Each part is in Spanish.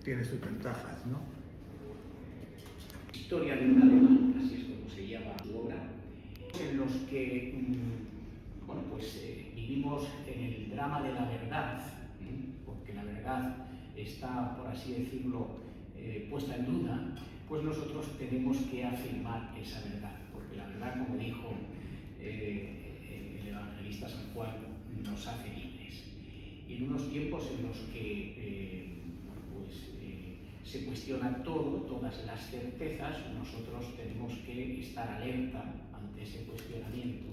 tiene sus ventajas, ¿no? Historia de un alemán, así es como se llama su obra, en los que bueno, pues, vivimos en el drama de la verdad, porque la verdad está, por así decirlo, puesta en duda, pues nosotros tenemos que afirmar esa verdad, porque la verdad, como dijo el evangelista San Juan, nos hace libres. Y en unos tiempos en los que se cuestiona todo, todas las certezas, nosotros tenemos que estar alerta ante ese cuestionamiento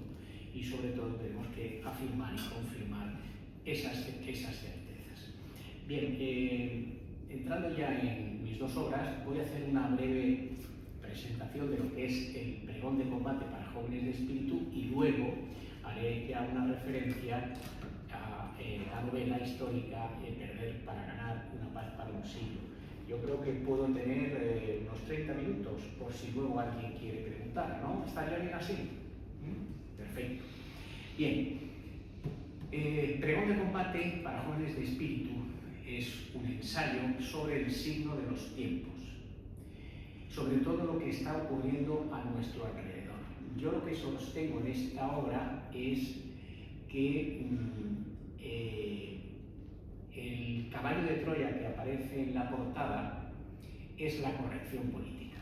y sobre todo tenemos que afirmar y confirmar esas certezas. Bien, entrando ya en mis dos obras, voy a hacer una breve presentación de lo que es el pregón de combate para jóvenes de espíritu y luego haré ya una referencia a la novela histórica Perder para ganar, una paz para un siglo. Yo creo que puedo tener unos 30 minutos por si luego alguien quiere preguntar, ¿no? ¿Estaría bien así? Perfecto. Bien, pregón de combate para jóvenes de espíritu es un ensayo sobre el signo de los tiempos, sobre todo lo que está ocurriendo a nuestro alrededor. Yo lo que sostengo en esta obra es que el caballo de Troya que aparece en la portada es la corrección política.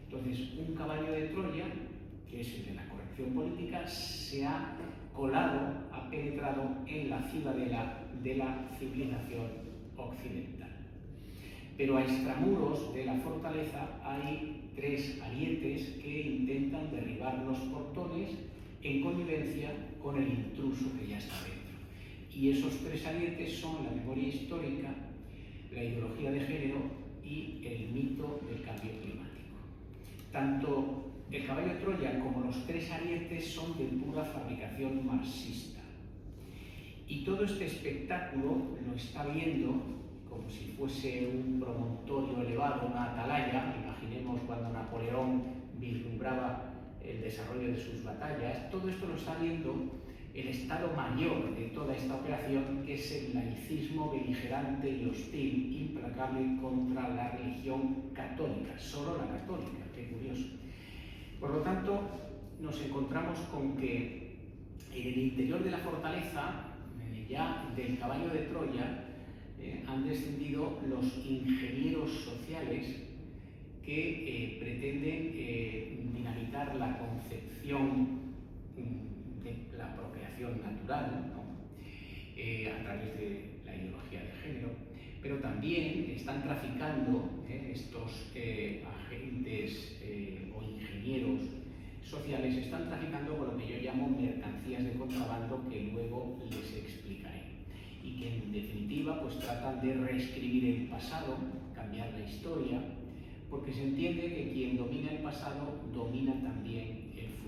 Entonces, un caballo de Troya, que es el de la corrección política, se ha colado, ha penetrado en la ciudadela de la civilización occidental. Pero a extramuros de la fortaleza hay tres arietes que intentan derribar los portones en connivencia con el intruso que ya está dentro. Y esos tres arietes son la memoria histórica, la ideología de género y el mito del cambio climático. Tanto el caballo de Troya como los tres arietes son de pura fabricación marxista. Y todo este espectáculo lo está viendo como si fuese un promontorio elevado, una atalaya. Imaginemos cuando Napoleón vislumbraba el desarrollo de sus batallas. Todo esto lo está viendo el estado mayor de toda esta operación, que es el laicismo beligerante y hostil, implacable contra la religión católica, solo la católica, qué curioso. Por lo tanto, nos encontramos con que en el interior de la fortaleza, ya del caballo de Troya, han descendido los ingenieros sociales que pretenden dinamitar la concepción de la procreación natural, ¿no? A través de la ideología de género, pero también están traficando estos agentes o ingenieros sociales, están traficando con lo que yo llamo mercancías de contrabando, que luego les explicaré, y que en definitiva pues tratan de reescribir el pasado, cambiar la historia, porque se entiende que quien domina el pasado domina también el futuro.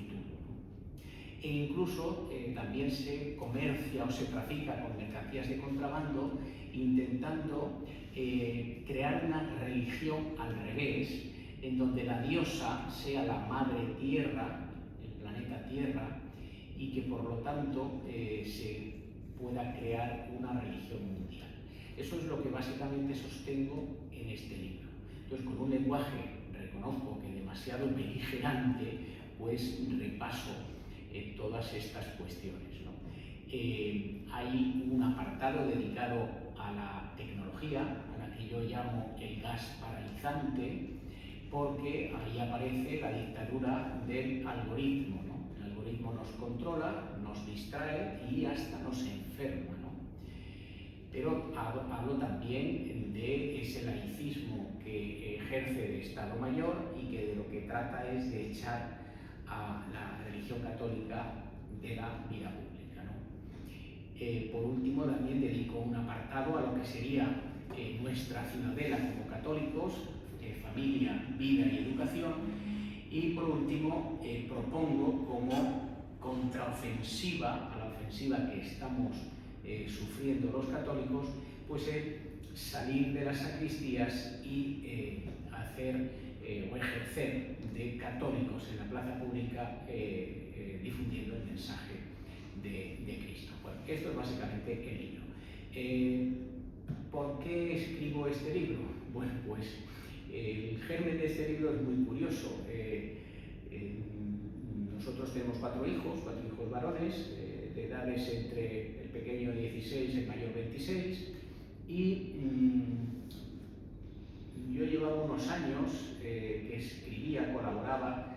E incluso también se comercia o se trafica con mercancías de contrabando, intentando crear una religión al revés, en donde la diosa sea la madre tierra, el planeta Tierra, y que por lo tanto se pueda crear una religión mundial. Eso es lo que básicamente sostengo en este libro. Entonces, con un lenguaje, reconozco que demasiado beligerante, pues repaso todas estas cuestiones, ¿no? Hay un apartado dedicado a la tecnología, a la que yo llamo el gas paralizante, porque ahí aparece la dictadura del algoritmo, ¿no? El algoritmo nos controla, nos distrae y hasta nos enferma, ¿no? Pero hablo también de ese laicismo que ejerce de Estado Mayor y que de lo que trata es de echar a la religión católica de la vida pública, ¿no? Por último, también dedico un apartado a lo que sería nuestra ciudadela como católicos, familia, vida y educación, y por último propongo como contraofensiva a la ofensiva que estamos sufriendo los católicos, pues salir de las sacristías y hacer o ejercer de católicos en la plaza pública difundiendo el mensaje de Cristo. Bueno, esto es básicamente el libro. ¿Por qué escribo este libro? Bueno, pues el germen de este libro es muy curioso. Nosotros tenemos cuatro hijos varones, de edades entre el pequeño 16 y el mayor 26, y yo llevaba unos años que escribía, colaboraba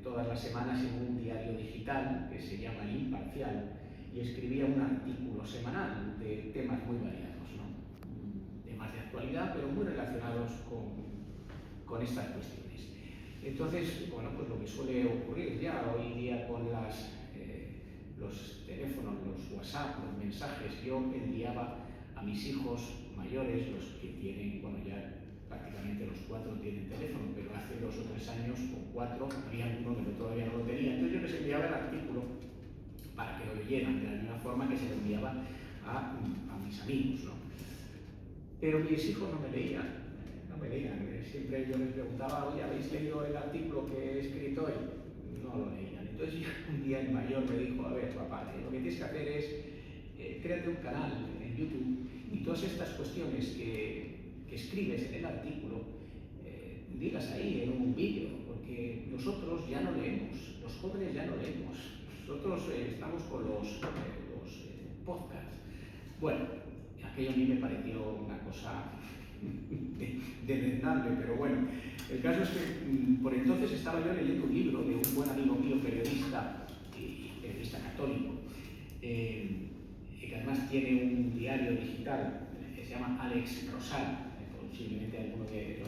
todas las semanas en un diario digital que se llama El Imparcial, y escribía un artículo semanal de temas muy variados, ¿no? Temas de actualidad, pero muy relacionados con estas cuestiones. Entonces, bueno, pues lo que suele ocurrir ya hoy día con los teléfonos, los WhatsApp, los mensajes, yo enviaba a mis hijos mayores, los que tienen, bueno, ya prácticamente los cuatro tienen teléfono, pero hace 2 o 3 años o 4 había uno que todavía no lo tenía. Entonces yo les enviaba el artículo para que lo leyeran de la misma forma que se lo enviaba a mis amigos, ¿no? Pero mis hijos no me leían. Siempre yo les preguntaba, oye, ¿habéis leído el artículo que he escrito hoy? No lo leían. Entonces un día el mayor me dijo, a ver, papá, lo que tienes que hacer es créate un canal en YouTube y todas estas cuestiones que escribes en el artículo, digas ahí en un vídeo, porque nosotros ya no leemos, los jóvenes ya no leemos, nosotros estamos con los podcasts. Bueno, aquello a mí me pareció una cosa desdeñable, pero bueno, el caso es que por entonces estaba yo leyendo un libro de un buen amigo mío, periodista católico, que además tiene un diario digital que se llama Alex Rosal, posiblemente alguno de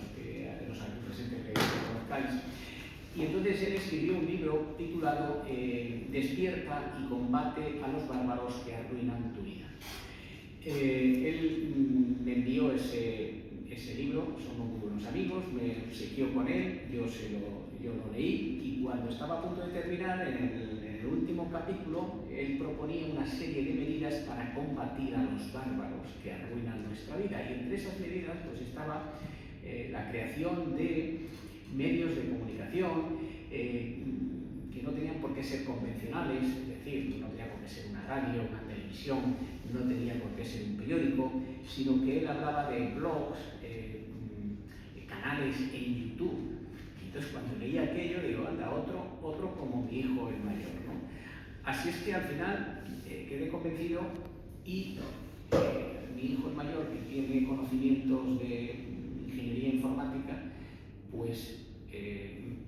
los aquí presentes que conozcáis. Y entonces él escribió un libro titulado Despierta y combate a los bárbaros que arruinan tu vida. Él me envió ese libro, somos muy buenos amigos, me obsequió con él, yo lo leí, y cuando estaba a punto de terminar, en el último capítulo, él proponía una serie de medidas para combatir a los bárbaros que arruinan nuestra vida, y entre esas medidas pues estaba la creación de medios de comunicación que no tenían por qué ser convencionales, es decir, no tenía por qué ser una radio, una televisión, no tenía por qué ser un periódico, sino que él hablaba de blogs, canales en YouTube. Entonces cuando leía aquello digo, anda, otro como mi hijo el mayor, ¿no? Así es que al final quedé convencido y mi hijo el mayor, que tiene conocimientos de ingeniería informática, pues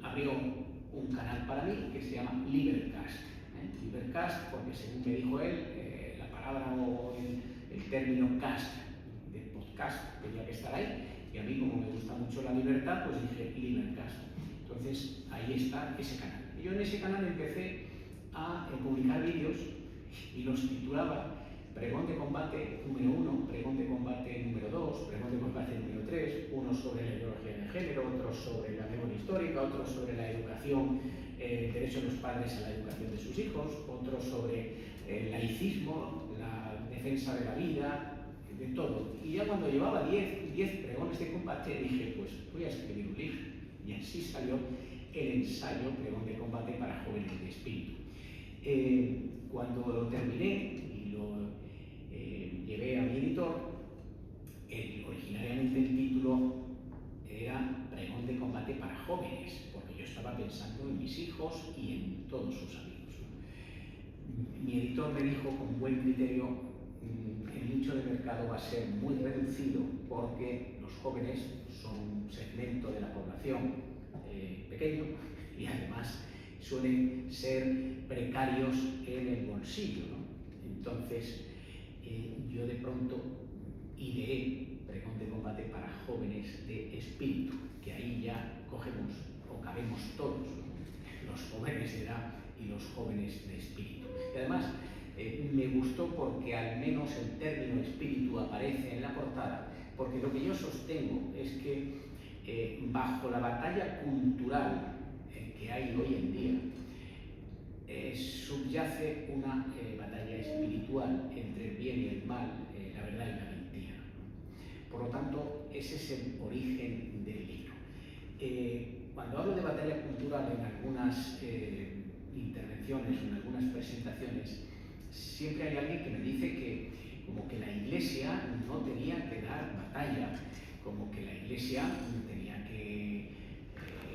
abrió un canal para mí que se llama Libercast. Libercast porque según me dijo él, la palabra o el término cast de podcast tenía que estar ahí, y a mí como me gusta mucho la libertad, pues dije Libercast. Entonces ahí está ese canal. Y yo en ese canal empecé a publicar vídeos y los titulaba Pregón de combate número 1, pregón de combate número 2, pregón de combate número 3, uno sobre la ideología de género, otro sobre la memoria histórica, otro sobre la educación, el derecho de los padres a la educación de sus hijos, otro sobre el laicismo, la defensa de la vida, de todo. Y ya cuando llevaba 10 pregones de combate dije, pues voy a escribir un libro. Y así salió el ensayo Pregón de combate para jóvenes de espíritu. Cuando lo terminé y lo llevé a mi editor, originariamente el título era Pregón de combate para jóvenes, porque yo estaba pensando en mis hijos y en todos sus amigos, ¿no? Mi editor me dijo con buen criterio, el nicho de mercado va a ser muy reducido porque los jóvenes son un segmento de la población pequeño y además suelen ser precarios en el bolsillo, ¿no? Entonces, yo de pronto ideé Pregón de combate para jóvenes de espíritu, que ahí ya cogemos o cabemos todos, ¿no? Los jóvenes de edad y los jóvenes de espíritu. Y además, me gustó porque al menos el término espíritu aparece en la portada, porque lo que yo sostengo es que bajo la batalla cultural que hay hoy en día, subyace una batalla espiritual entre el bien y el mal, la verdad y la mentira. Por lo tanto, ese es el origen del libro. Cuando hablo de batalla cultural en algunas intervenciones, en algunas presentaciones, siempre hay alguien que me dice que como que la Iglesia no tenía que dar batalla, como que la Iglesia tenía que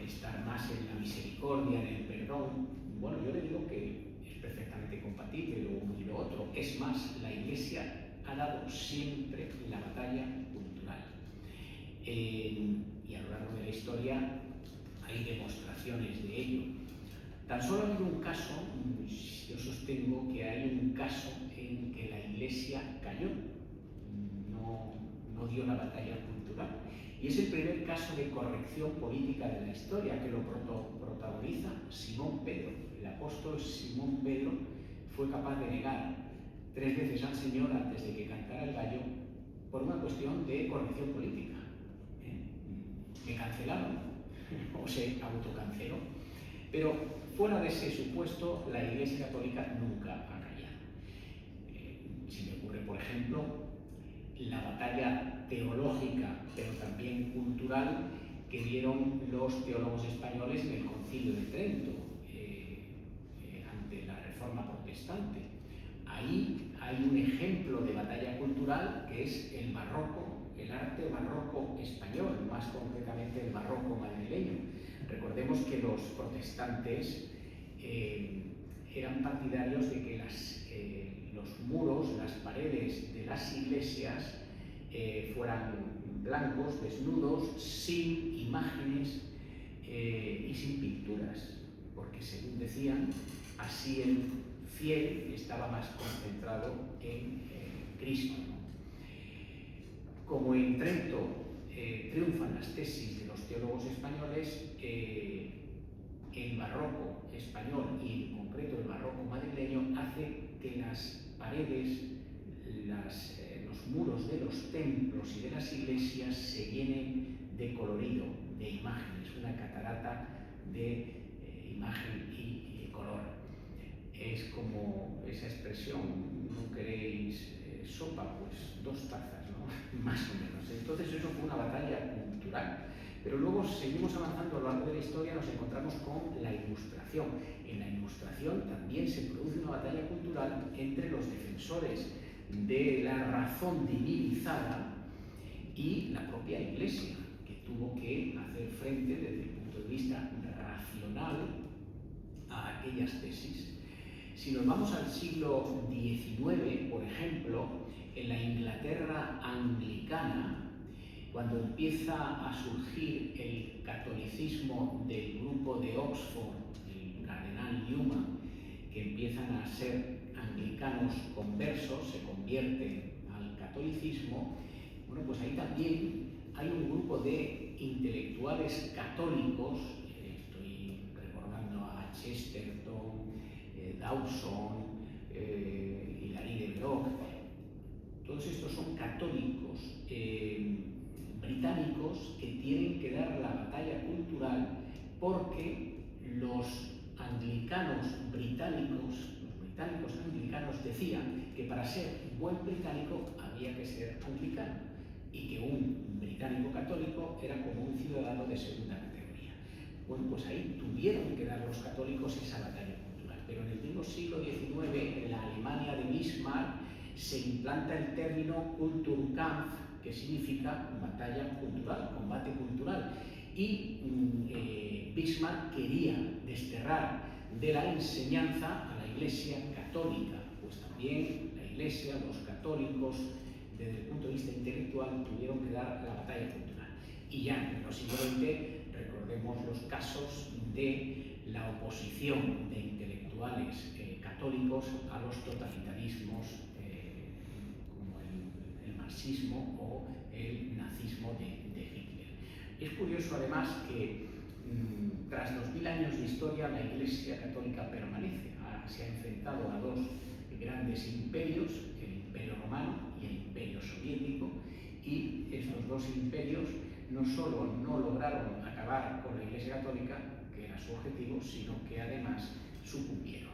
estar más en la misericordia, en el perdón. Bueno, yo le digo que es perfectamente compatible lo uno y lo otro. Es más, la Iglesia ha dado siempre la batalla cultural. Y a lo largo de la historia hay demostraciones de ello. Tan solo ha habido un caso, yo sostengo que hay un caso en que la Iglesia cayó, no dio la batalla cultural. Y es el primer caso de corrección política de la historia, que lo protagoniza Simón Pedro. El apóstol Simón Pedro fue capaz de negar 3 veces al Señor antes de que cantara el gallo por una cuestión de corrección política. Me cancelaron o se autocanceló. Pero fuera de ese supuesto, la Iglesia Católica nunca ha callado. Se me ocurre, por ejemplo, la batalla teológica, pero también cultural, que dieron los teólogos españoles en el Concilio de Trento, ante la Reforma Protestante. Ahí hay un ejemplo de batalla cultural que es el barroco, el arte barroco español, más concretamente el barroco madrileño. Recordemos que los protestantes eran partidarios de que los muros, las paredes de las iglesias fueran blancos, desnudos, sin imágenes y sin pinturas, porque según decían, así el fiel estaba más concentrado en Cristo, ¿no? Como en Trento triunfan las tesis de los teólogos españoles, el barroco español y en concreto el barroco madrileño hace que las paredes, los muros de los templos y de las iglesias se llenen de colorido, de imágenes, una catarata de imagen y color. Es como esa expresión, no queréis sopa, pues 2 tazas, ¿no? Más o menos. Entonces eso fue una batalla cultural. Pero luego seguimos avanzando a lo largo de la historia, nos encontramos con la Ilustración. En la Ilustración también se produce una batalla cultural entre los defensores de la razón divinizada y la propia Iglesia, que tuvo que hacer frente desde el punto de vista racional a aquellas tesis. Si nos vamos al siglo XIX, por ejemplo, en la Inglaterra anglicana, cuando empieza a surgir el catolicismo del grupo de Oxford, el cardenal Newman, que empiezan a ser anglicanos conversos, se convierten al catolicismo, bueno, pues ahí también hay un grupo de intelectuales católicos, estoy recordando a Chesterton, Dawson, Hilary de Brock, todos estos son católicos británicos que tienen que dar la batalla cultural porque los anglicanos británicos, los británicos anglicanos decían que para ser buen británico había que ser anglicano y que un británico católico era como un ciudadano de segunda categoría. Bueno, pues ahí tuvieron que dar los católicos esa batalla cultural. Pero en el mismo siglo XIX, en la Alemania de Bismarck, se implanta el término Kulturkampf, que significa batalla cultural, combate cultural. Y Bismarck quería desterrar de la enseñanza a la Iglesia católica, pues también la Iglesia, los católicos, desde el punto de vista intelectual, tuvieron que dar la batalla cultural. Y ya en el siglo XX, recordemos los casos de la oposición de intelectuales católicos a los totalitarismos como el marxismo o el nazismo de Hitler. Es curioso además que tras 2000 años de historia la Iglesia Católica permanece, se ha enfrentado a 2 grandes imperios, el Imperio Romano y el Imperio Soviético, y estos 2 imperios no solo no lograron acabar con la Iglesia Católica, que era su objetivo, sino que además sucumbieron.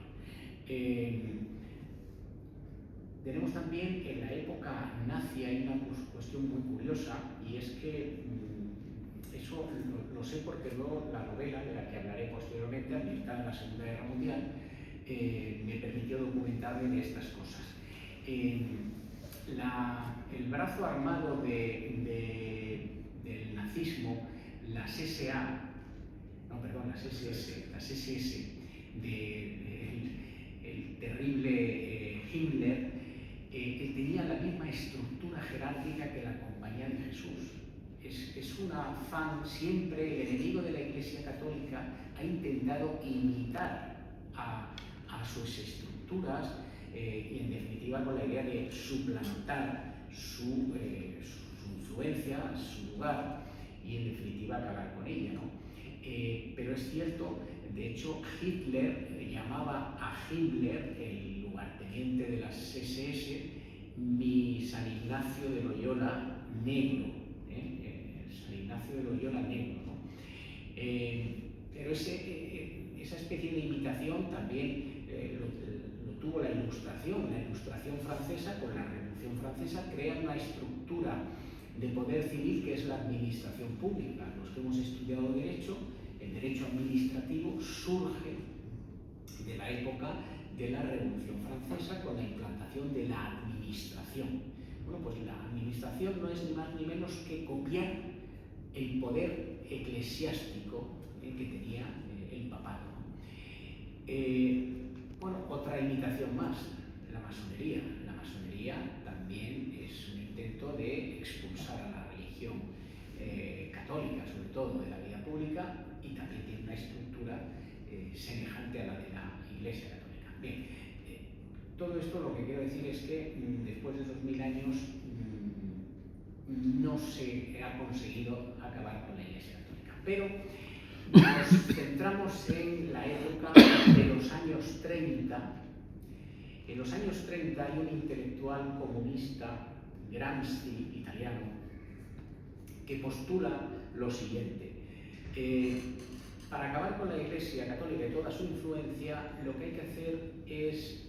Tenemos también en la época nazi hay una cuestión muy curiosa, y es que eso lo sé porque luego la novela, de la que hablaré posteriormente, ambientada en la Segunda Guerra Mundial, me permitió documentarme de estas cosas. el brazo armado del nazismo, las SA, no, perdón, las SS, el terrible Himmler, tenía la misma estructura jerárquica que la Compañía de Jesús. Es un afán, siempre el enemigo de la Iglesia Católica ha intentado imitar a sus estructuras y en definitiva con la idea de suplantar su influencia, su lugar y en definitiva acabar con ella, ¿no? Pero es cierto, de hecho Hitler llamaba a Himmler, el lugarteniente de las SS, mi San Ignacio de Loyola negro, San Ignacio de Loyola negro, ¿no? Pero esa especie de imitación también lo tuvo la Ilustración francesa. Con la Revolución Francesa crea una estructura de poder civil que es la administración pública. Los que hemos estudiado Derecho, el derecho administrativo surge de la época de la Revolución Francesa con la implantación de la administración. Bueno, pues la administración no es ni más ni menos que copiar el poder eclesiástico que tenía el papado. Bueno, otra imitación más, la masonería. La masonería también es un intento de expulsar a la religión católica, sobre todo de la vida pública, y también tiene una estructura semejante a la de la Iglesia Católica. Bien, todo esto lo que quiero decir es que después de 2000 años no se ha conseguido acabar con la Iglesia Católica, pero nos centramos en la época de los años 30. En los años 30 hay un intelectual comunista, Gramsci, italiano, que postula lo siguiente. Para acabar con la Iglesia Católica y toda su influencia, lo que hay que hacer es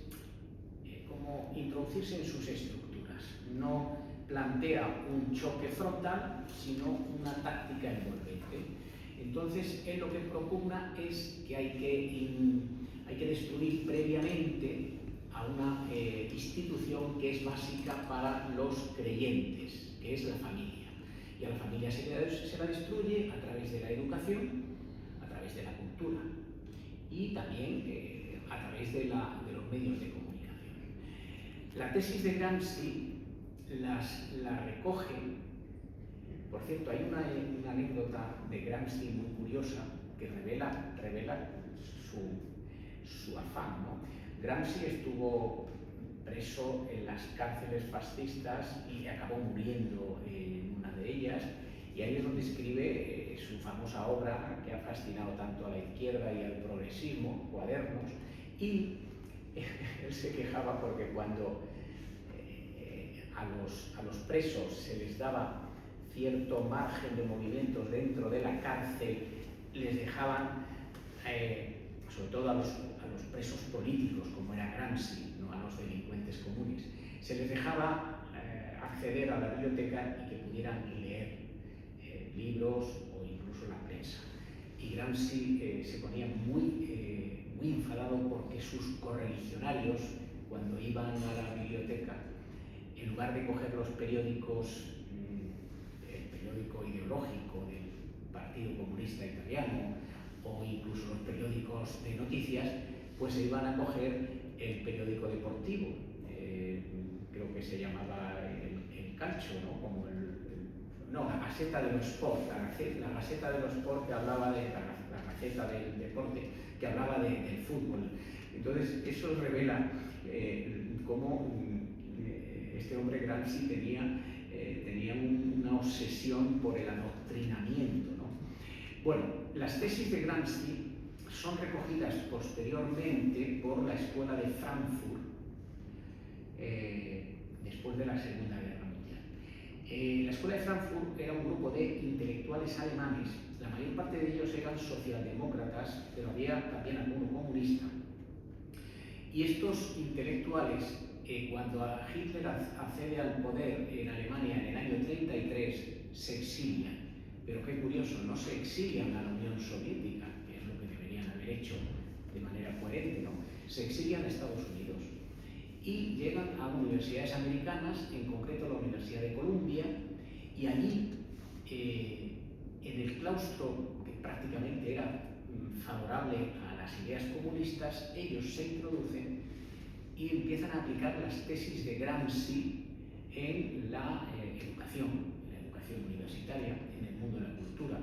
como introducirse en sus estructuras. No plantea un choque frontal, sino una táctica envolvente. Entonces, él lo que propugna es que hay que destruir previamente a una institución que es básica para los creyentes, que es la familia. Y a la familia se la destruye a través de la educación, a través de la cultura y también a través de los medios de comunicación. La tesis de Gramsci la recoge. Por cierto, hay una anécdota de Gramsci muy curiosa que revela su afán, ¿no? Gramsci estuvo preso en las cárceles fascistas y acabó muriendo en una de ellas, y ahí es donde escribe su famosa obra que ha fascinado tanto a la izquierda y al progresismo, Cuadernos, y él se quejaba porque cuando a los presos se les daba cierto margen de movimientos dentro de la cárcel, les dejaban, sobre todo a los presos políticos, como era Gramsci, no a los delincuentes comunes, se les dejaba acceder a la biblioteca y que pudieran leer libros o incluso la prensa. Y Gramsci se ponía muy enfadado porque sus correligionarios, cuando iban a la biblioteca, en lugar de coger los periódicos, el periódico ideológico del Partido Comunista Italiano o incluso los periódicos de noticias, pues se iban a coger el periódico deportivo, creo que se llamaba el Calcio, ¿no? Como la Gaceta dello Sport, la Gaceta dello Sport que hablaba de la Gaceta del Deporte, que hablaba del fútbol. Entonces eso revela cómo este hombre Gramsci tenía una obsesión por el adoctrinamiento, ¿no? Bueno, las tesis de Gramsci son recogidas posteriormente por la Escuela de Frankfurt después de la Segunda Guerra Mundial. La Escuela de Frankfurt era un grupo de intelectuales alemanes, la mayor parte de ellos eran socialdemócratas, pero había también alguno comunista. Y estos intelectuales, cuando Hitler accede al poder en Alemania en el año 33, se exilian. Pero qué curioso, no se exilian a la Unión Soviética, que es lo que deberían haber hecho de manera coherente, ¿no? Se exilian a Estados Unidos. y llegan a universidades americanas, en concreto la Universidad de Columbia, y allí, en el claustro, que prácticamente era favorable a las ideas comunistas, ellos se introducen y empiezan a aplicar las tesis de Gramsci en la educación universitaria, en el mundo de la cultura.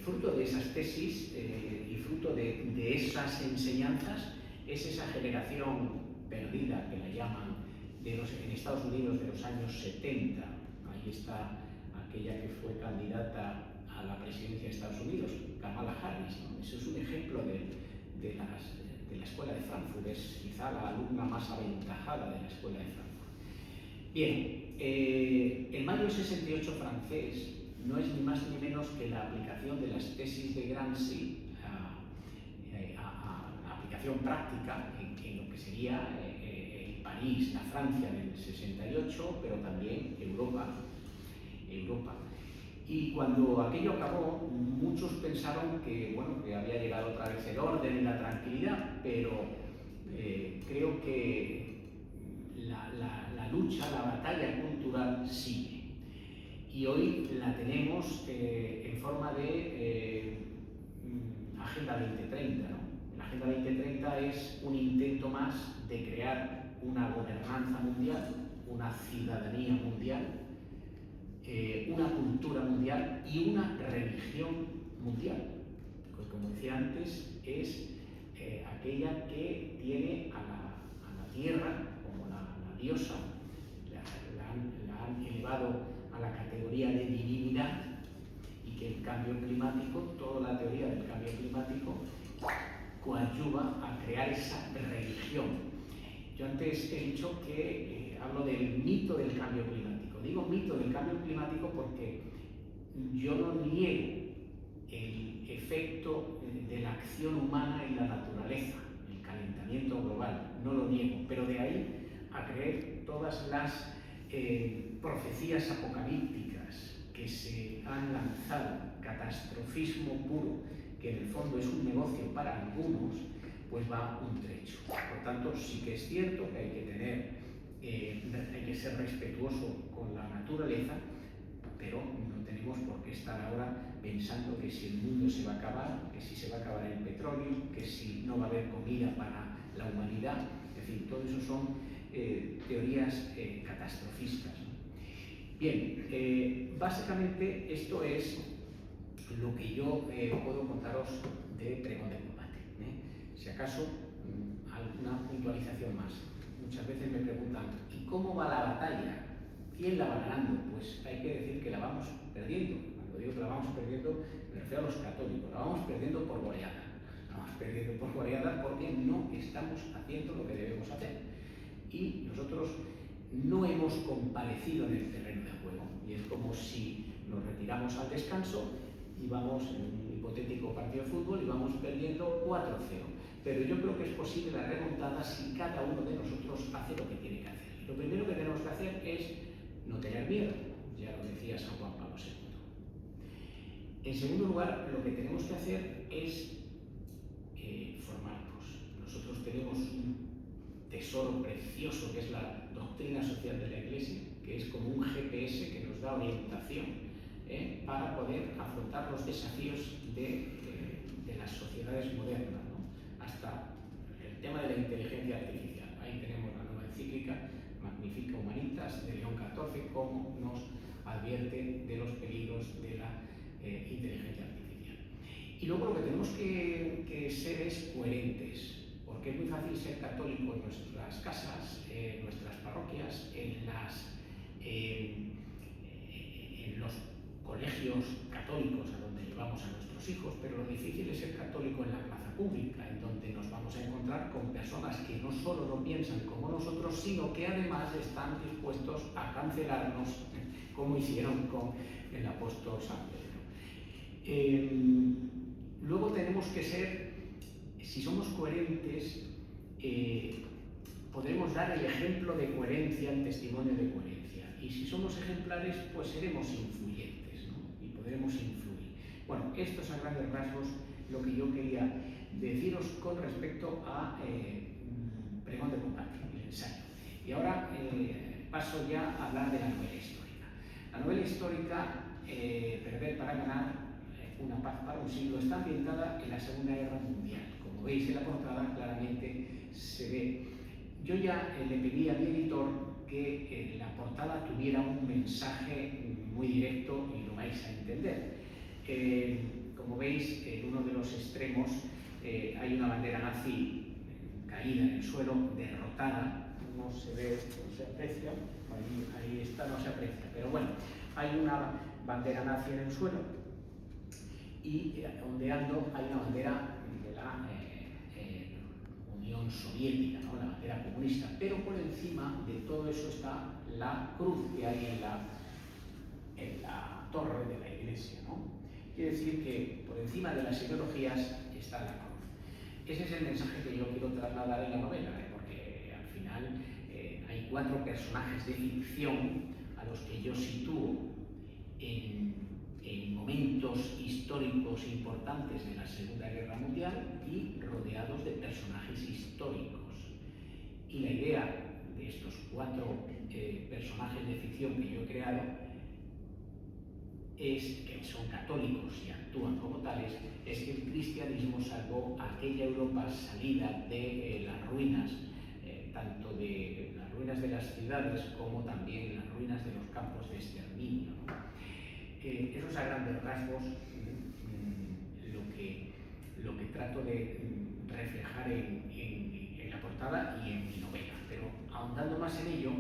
Fruto de esas tesis y fruto de esas enseñanzas es esa generación perdida, que la llaman, en Estados Unidos de los años 70. Ahí está aquella que fue candidata a la presidencia de Estados Unidos, Kamala Harris, ¿no? Eso es un ejemplo de la Escuela de Frankfurt, es quizá la alumna más aventajada de la Escuela de Frankfurt. Bien, el mayo del 68 francés no es ni más ni menos que la aplicación de las tesis de Gramsci a la aplicación práctica en lo que sería el París, la Francia del 68, pero también Europa. Y cuando aquello acabó, muchos pensaron que, bueno, que había llegado otra vez el orden y la tranquilidad, pero creo que la lucha, la batalla cultural sigue. Y hoy la tenemos en forma de Agenda 2030, ¿no? La Agenda 2030 es un intento más de crear una gobernanza mundial, una ciudadanía mundial, una cultura mundial y una religión mundial. Pues como decía antes, es aquella que tiene a la tierra como la diosa, la han elevado a la categoría de divinidad, y que el cambio climático, toda la teoría del cambio climático, coadyuva a crear esa religión. Yo antes he dicho que hablo del mito del cambio climático. Digo mito del cambio climático porque yo no niego el efecto de la acción humana en la naturaleza, el calentamiento global, no lo niego, pero de ahí a creer todas las profecías apocalípticas que se han lanzado, catastrofismo puro, que en el fondo es un negocio para algunos, pues va un trecho. Por tanto, sí que es cierto que hay que tener, hay que ser respetuoso con la naturaleza, pero no tenemos por qué estar ahora pensando que si el mundo se va a acabar, que si se va a acabar el petróleo, que si no va a haber comida para la humanidad. En fin, todo eso son teorías catastrofistas, ¿no? Bien, básicamente esto es lo que yo puedo contaros de Pregón de Combate. Si acaso, alguna puntualización más. Muchas veces me preguntan, ¿y cómo va la batalla? ¿Quién la va ganando? Pues hay que decir que la vamos perdiendo. Cuando digo que la vamos perdiendo, me refiero a los católicos. La vamos perdiendo por goleada. La vamos perdiendo por goleada porque no estamos haciendo lo que debemos hacer. Y nosotros no hemos comparecido en el terreno de juego. Y es como si nos retiramos al descanso y vamos en un hipotético partido de fútbol y vamos perdiendo 4-0. Pero yo creo que es posible la remontada si cada uno de nosotros hace lo que tiene que hacer. Y lo primero que tenemos que hacer es no tener miedo, ya lo decía San Juan Pablo II. En segundo lugar, lo que tenemos que hacer es formarnos. Nosotros tenemos un tesoro precioso que es la doctrina social de la Iglesia, que es como un GPS que nos da orientación para poder afrontar los desafíos de las sociedades modernas, ¿no? Hasta el tema de la inteligencia artificial. Ahí tenemos la nueva encíclica Magnifica Humanitas de León XIV, como nos advierte de los peligros de la inteligencia artificial. Y luego lo que tenemos que ser es coherentes, porque es muy fácil ser católico en nuestras casas, en nuestras parroquias, en los colegios católicos a donde llevamos a nuestros hijos, pero lo difícil es ser católico en la plaza pública, en donde nos vamos a encontrar con personas que no solo no piensan como nosotros, sino que además están dispuestos a cancelarnos, como hicieron con el apóstol San Pedro. Luego tenemos que ser, si somos coherentes, podremos dar el ejemplo de coherencia, el testimonio de coherencia. Y si somos ejemplares, pues seremos influyentes, ¿no? Y podremos influir. Bueno, esto es a grandes rasgos lo que yo quería deciros con respecto a Pregón de Combate. ensayo. Y ahora paso ya a hablar de la novela histórica. La novela histórica, Perder para ganar, Una paz para un siglo, está ambientada en la Segunda Guerra Mundial. Como veis en la portada, claramente se ve. Yo ya le pedí a mi editor que la portada tuviera un mensaje muy directo y lo vais a entender. Como veis, en uno de los extremos hay una bandera nazi caída en el suelo, derrotada. No se ve, no se aprecia, ahí está, no se aprecia, pero bueno, hay una bandera nazi en el suelo y ondeando hay una bandera de la Unión Soviética, ¿no? La bandera comunista, pero por encima de todo eso está la cruz que hay en la torre de la iglesia, ¿no? Quiere decir que por encima de las ideologías está la cruz. Ese es el mensaje que yo quiero trasladar en la novela, porque al final hay 4 personajes de ficción a los que yo sitúo en momentos históricos importantes de la Segunda Guerra Mundial y rodeados de personajes históricos. Y la idea de estos 4 personajes de ficción que yo he creado es que son católicos y actúan como tales, es que el cristianismo salvó a aquella Europa salida de las ruinas, tanto de las ruinas de las ciudades como también las ruinas de los campos de exterminio, ¿no? Eso es a grandes rasgos lo que trato de reflejar en la portada y en mi novela. Pero ahondando más en ello,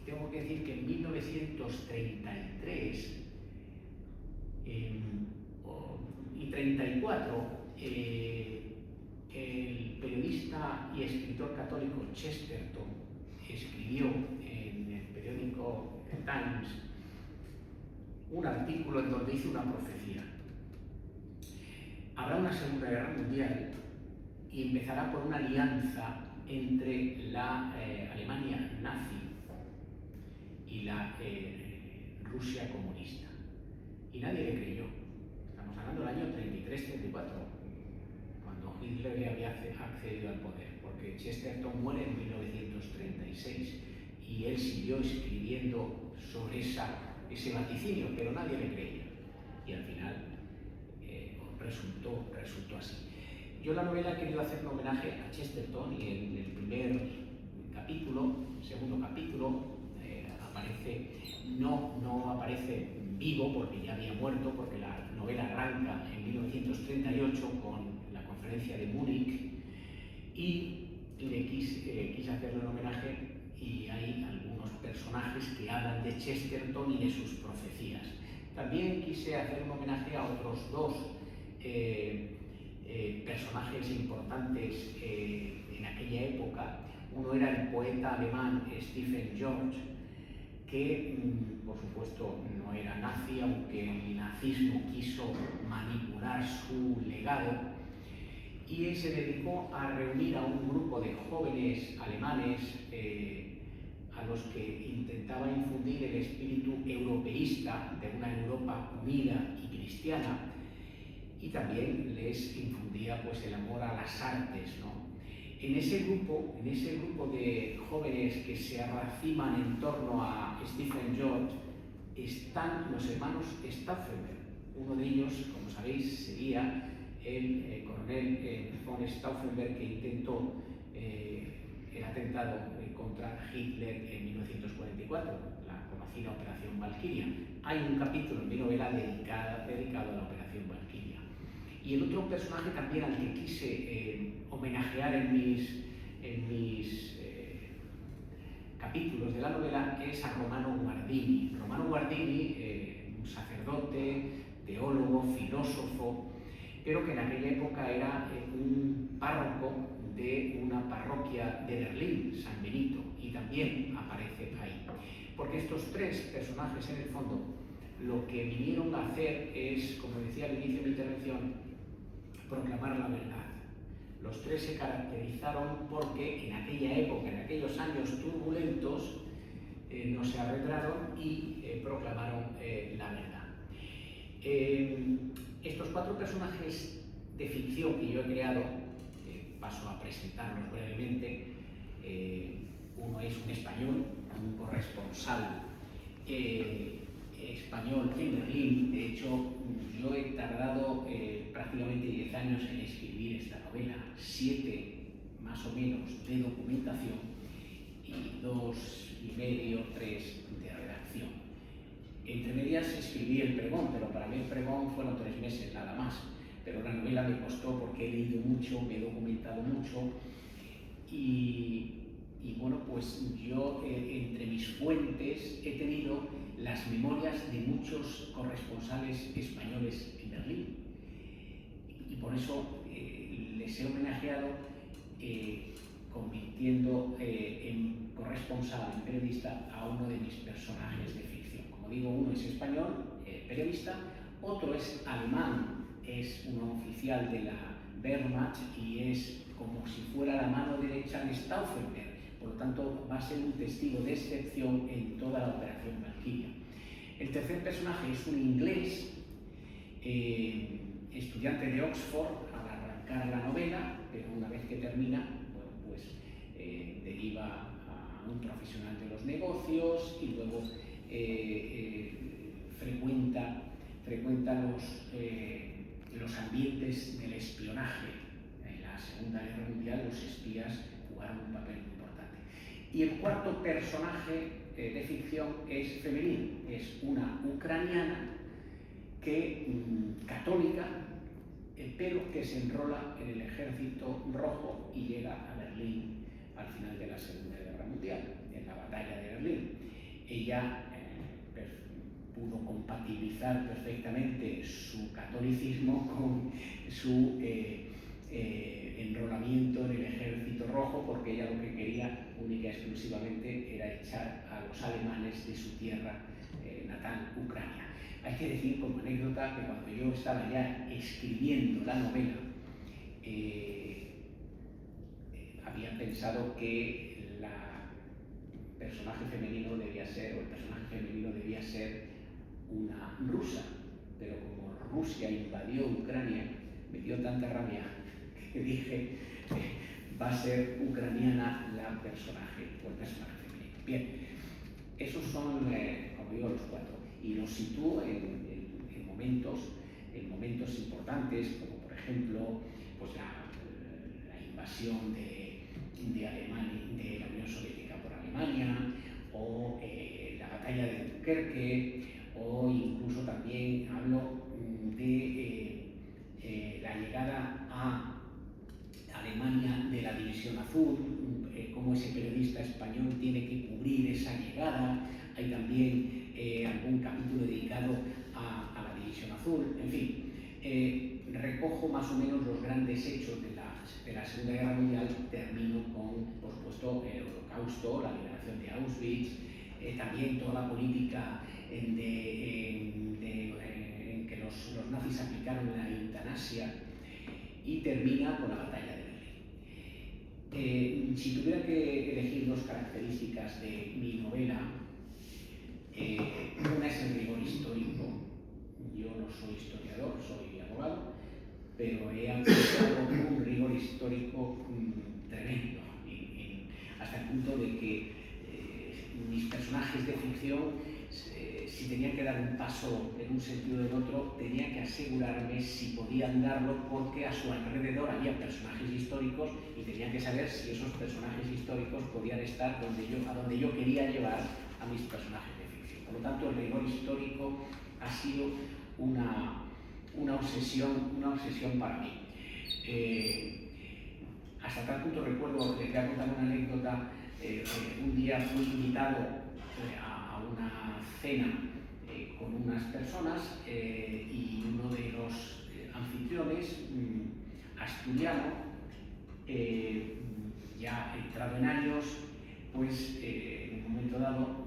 tengo que decir que en 1933 y 34 el periodista y escritor católico Chesterton escribió en el periódico Times un artículo en donde hizo una profecía. Habrá una Segunda Guerra Mundial y empezará por una alianza entre la Alemania nazi y la Rusia comunista. Y nadie le creyó. Estamos hablando del año 33-34, cuando Hitler le había accedido al poder, porque Chesterton muere en 1936 y él siguió escribiendo sobre ese vaticinio, pero nadie le creía. Y al final resultó así. Yo la novela he querido hacer un homenaje a Chesterton y en el primer capítulo, segundo capítulo, no aparece vivo porque ya había muerto, porque la novela arranca en 1938 con la conferencia de Múnich y le quise hacerle un homenaje y hay algunos personajes que hablan de Chesterton y de sus profecías. También quise hacer un homenaje a otros 2 personajes importantes en aquella época. Uno era el poeta alemán Stephen George, que por supuesto no era nazi, aunque el nazismo quiso manipular su legado, y él se dedicó a reunir a un grupo de jóvenes alemanes a los que intentaba infundir el espíritu europeísta de una Europa unida y cristiana, y también les infundía pues el amor a las artes, ¿no? En ese grupo de jóvenes que se arraciman en torno a Stephen George están los hermanos Stauffenberg. Uno de ellos, como sabéis, sería el coronel von Stauffenberg, que intentó el atentado contra Hitler en 1944, la conocida Operación Valkyria. Hay un capítulo en mi novela dedicado a la Operación Valkyria. Y el otro personaje también al que quise homenajear en mis capítulos de la novela es a Romano Guardini. Romano Guardini, un sacerdote, teólogo, filósofo, pero que en aquella época era un párroco de una parroquia de Berlín, San Benito, y también aparece ahí. Porque estos 3 personajes, en el fondo, lo que vinieron a hacer es, como decía al inicio de mi intervención, proclamar la verdad. Los 3 se caracterizaron porque en aquella época, en aquellos años turbulentos, no se arredraron y proclamaron la verdad. Estos 4 personajes de ficción que yo he creado, paso a presentarlos brevemente. Uno es un español, un corresponsal español en Berlín. De hecho, yo he tardado prácticamente 10 años en escribir esta novela, 7 más o menos de documentación y 2 y medio, 3 de redacción. Entre medias escribí el pregón, pero para mí el pregón fueron 3 meses nada más. Pero la novela me costó porque he leído mucho, me he documentado mucho y bueno, pues yo entre mis fuentes he tenido las memorias de muchos corresponsales españoles en Berlín y por eso les he homenajeado convirtiendo en corresponsal, en periodista, a uno de mis personajes de ficción. Como digo, uno es español, periodista, otro es alemán, es un oficial de la Wehrmacht y es como si fuera la mano derecha de Stauffenberg. Por lo tanto, va a ser un testigo de excepción en toda la operación Valkyria. El tercer personaje es un inglés, estudiante de Oxford al arrancar la novela, pero una vez que termina, bueno, pues deriva a un profesional de los negocios y luego frecuenta los ambientes del espionaje. En la Segunda Guerra Mundial los espías jugaron un papel muy importante. Y el cuarto personaje de ficción es femenino, es una ucraniana católica, pero que se enrola en el Ejército Rojo y llega a Berlín al final de la Segunda Guerra Mundial, en la batalla de Berlín. Ella pudo compatibilizar perfectamente su catolicismo con su enrolamiento en el Ejército Rojo, porque ella lo que quería única y exclusivamente era echar a los alemanes de su tierra natal, Ucrania. Hay que decir como anécdota que cuando yo estaba ya escribiendo la novela, había pensado que el personaje femenino debía ser una rusa, pero como Rusia invadió Ucrania, me dio tanta rabia que dije va a ser ucraniana el personaje femenino. Bien, esos son, como digo, los 4. Y los sitúo en momentos importantes, como por ejemplo pues la invasión de Alemania, de la Unión Soviética por Alemania, o la batalla de Dunkerque, o incluso también hablo de la llegada a Alemania de la División Azul, cómo ese periodista español tiene que cubrir esa llegada. Hay también algún capítulo dedicado a la División Azul. En fin, recojo más o menos los grandes hechos de la Segunda Guerra Mundial. Termino con, por supuesto, el Holocausto, la liberación de Auschwitz, también toda la política en que los nazis aplicaron la eutanasia, y termina con la batalla de Berlín. Si tuviera que elegir 2 características de mi novela, una es el rigor histórico. Yo no soy historiador, soy abogado, pero he aplicado un rigor histórico tremendo, hasta el punto de que mis personajes de ficción, si tenían que dar un paso en un sentido o en otro, tenía que asegurarme si podían darlo, porque a su alrededor había personajes históricos y tenía que saber si esos personajes históricos podían estar a donde yo quería llevar a mis personajes de ficción. Por lo tanto, el rigor histórico ha sido una obsesión para mí. Hasta tal punto recuerdo, les voy a contar una anécdota. Un día fui invitado a una cena con unas personas y uno de los anfitriones, asturiano, ya entrado en años, pues en un momento dado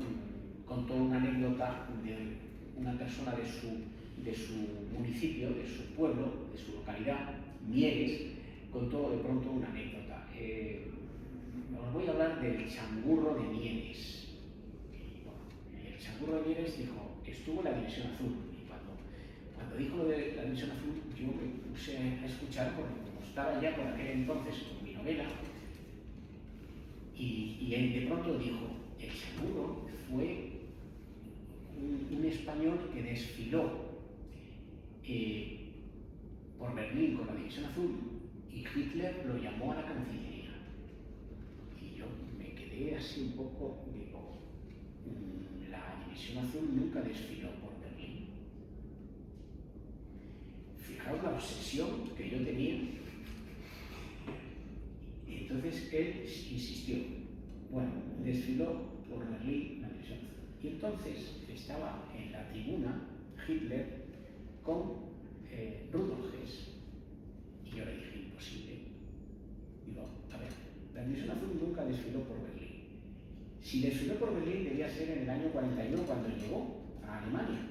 contó una anécdota de una persona de su municipio, de su pueblo, de su localidad, Mieres. Contó de pronto una anécdota. Os voy a hablar del changurro de Mieres. El changurro de Mieres dijo, estuvo en la División Azul. Y cuando dijo lo de la División Azul, yo me puse a escuchar, porque como estaba ya por aquel entonces con mi novela, y él de pronto dijo, el Changurro fue un español que desfiló por Berlín con la División Azul y Hitler lo llamó a la Cancillería. Y yo me quedé así un poco, digo, la División Azul nunca desfiló por Berlín. Fijaos la obsesión que yo tenía. Y entonces él insistió. Bueno, desfiló por Berlín la División Azul. Y entonces estaba en la tribuna Hitler con Rudolf Hess. Y yo le dije, imposible. Digo, a ver, la División Azul nunca desfiló por Berlín. Si desfiló por Berlín debía ser en el año 41 cuando llegó a Alemania.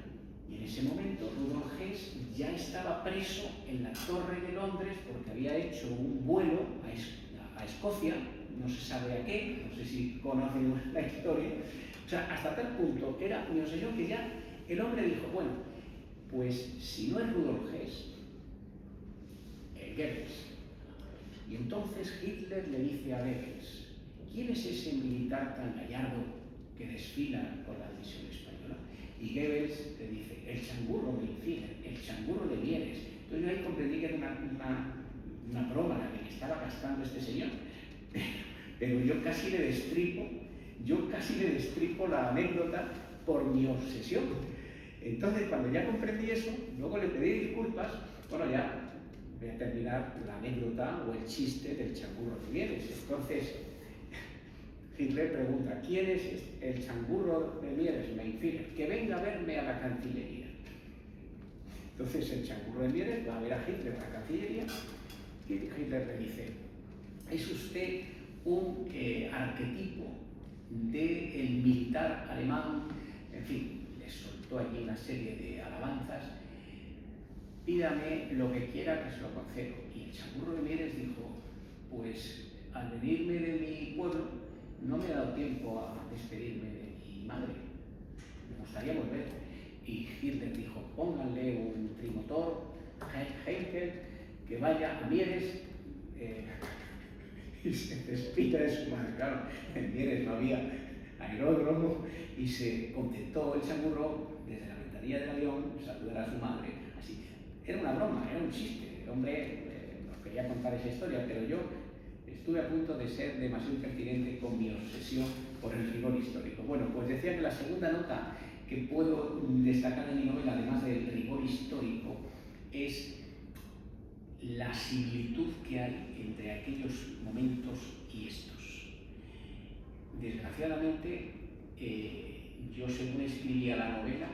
Y en ese momento Rudolf Hess ya estaba preso en la Torre de Londres porque había hecho un vuelo a Escocia, no se sabe a qué, no sé si conocen la historia. O sea, hasta tal punto era mi obsesión que ya el hombre dijo, bueno, pues si no es Rudolf Hess, Goebbels. Y entonces Hitler le dice a Goebbels, ¿quién es ese militar tan gallardo que desfila por la división española? Y Goebbels le dice, el Changurro de Führer, el Changurro de Mieres. Entonces yo ahí comprendí que era una broma la que estaba gastando este señor. Pero yo casi le destripo la anécdota por mi obsesión. Entonces, cuando ya comprendí eso, luego le pedí disculpas. Bueno, ya voy a terminar la anécdota o el chiste del Changurro de Mieres. Entonces, Hitler pregunta, ¿quién es el Changurro de Mieres, mein Führer? Que venga a verme a la Cancillería. Entonces, el Changurro de Mieres va a ver a Hitler a la Cancillería y Hitler le dice, es usted un arquetipo del militar alemán, en fin, le soltó allí una serie de alabanzas, pídame lo que quiera que se lo concedo. Y el Changurro de Mieres dijo, pues al venirme de mi pueblo no me ha dado tiempo a despedirme de mi madre, me gustaría volver. Y Hitler dijo, pónganle un trimotor, Heinkel, que vaya a Mieres, y se despide de su madre. Claro, en Mieres no había aeródromo y se contentó el Changurro desde la ventanilla del avión saludar a su madre. Así. Era una broma, era un chiste. El hombre nos quería contar esa historia, pero yo estuve a punto de ser demasiado impertinente con mi obsesión por el rigor histórico. Bueno, pues decía que la segunda nota que puedo destacar en mi novela, además del rigor histórico, es la similitud que hay entre aquellos momentos y estos. Desgraciadamente, yo según escribía la novela,